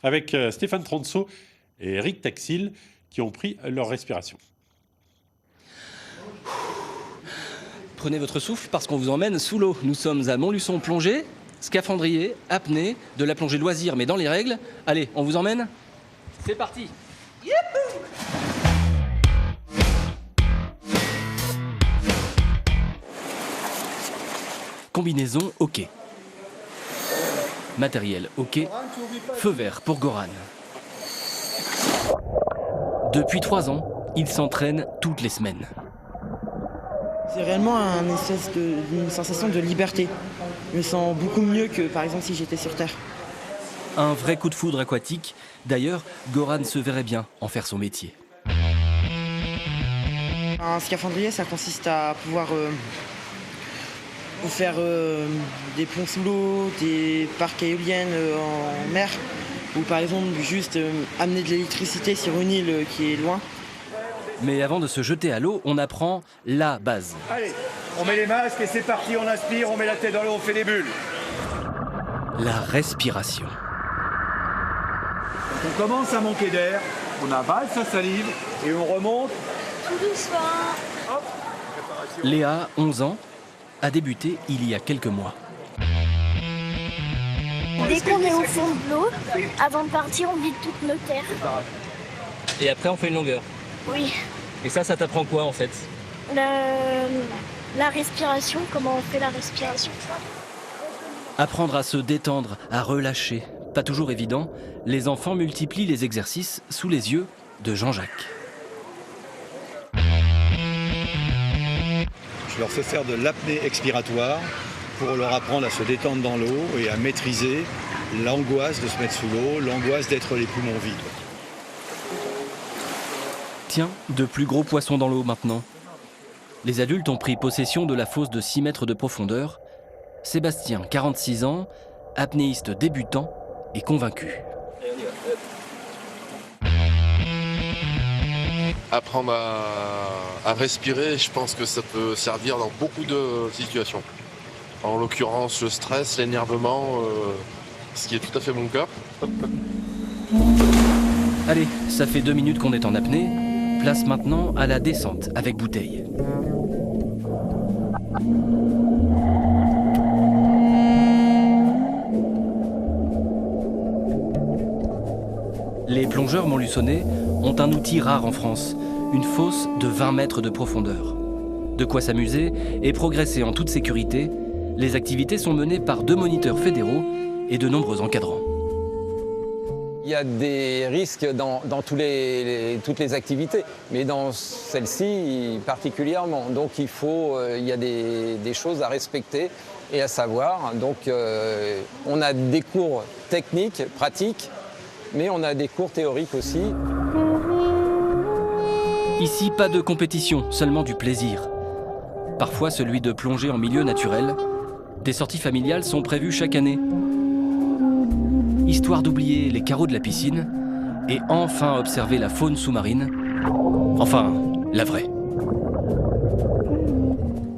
avec Stéphane Tronceau et Eric Taxil qui ont pris leur respiration. Prenez votre souffle parce qu'on vous emmène sous l'eau. Nous sommes à Montluçon plongée, scaphandrier, apnée, de la plongée loisir mais dans les règles. Allez, on vous emmène ? C'est parti. Combinaison OK. Matériel OK. Feu vert pour Goran. Depuis 3 ans, il s'entraîne toutes les semaines. C'est réellement une sensation de liberté. Je me sens beaucoup mieux que par exemple si j'étais sur Terre. Un vrai coup de foudre aquatique. D'ailleurs, Goran se verrait bien en faire son métier. Un scaphandrier, ça consiste à pouvoir faire des ponts sous l'eau, des parcs éoliennes en mer, ou par exemple juste amener de l'électricité sur une île qui est loin. Mais avant de se jeter à l'eau, on apprend la base. Allez, on met les masques et c'est parti, on inspire, on met la tête dans l'eau, on fait des bulles. La respiration. Donc on commence à manquer d'air, on avale sa salive et on remonte. Tout doucement. Hop, préparation. Léa, 11 ans, a débuté il y a quelques mois. Dès qu'on est au fond de l'eau, avant de partir, on vide toutes nos terres. Et après, on fait une longueur. Oui. Et ça t'apprend quoi en fait ? La respiration, comment on fait la respiration. Apprendre à se détendre, à relâcher. Pas toujours évident, les enfants multiplient les exercices sous les yeux de Jean-Jacques. Je leur fais faire de l'apnée expiratoire pour leur apprendre à se détendre dans l'eau et à maîtriser l'angoisse de se mettre sous l'eau, l'angoisse d'être les poumons vides. Tiens, de plus gros poissons dans l'eau maintenant. Les adultes ont pris possession de la fosse de 6 mètres de profondeur. Sébastien, 46 ans, apnéiste débutant et convaincu. Apprendre à respirer, je pense que ça peut servir dans beaucoup de situations. En l'occurrence, le stress, l'énervement, ce qui est tout à fait mon cas. Allez, ça fait 2 minutes qu'on est en apnée. Place maintenant à la descente avec bouteille. Les plongeurs montluçonnais ont un outil rare en France, une fosse de 20 mètres de profondeur. De quoi s'amuser et progresser en toute sécurité. Les activités sont menées par 2 moniteurs fédéraux et de nombreux encadrants. Il y a des risques dans toutes les activités, mais dans celle-ci particulièrement. Donc il y a des choses à respecter et à savoir. Donc on a des cours techniques, pratiques, mais on a des cours théoriques aussi. Ici, pas de compétition, seulement du plaisir. Parfois celui de plonger en milieu naturel. Des sorties familiales sont prévues chaque année. Histoire d'oublier les carreaux de la piscine et enfin observer la faune sous-marine. Enfin, la vraie.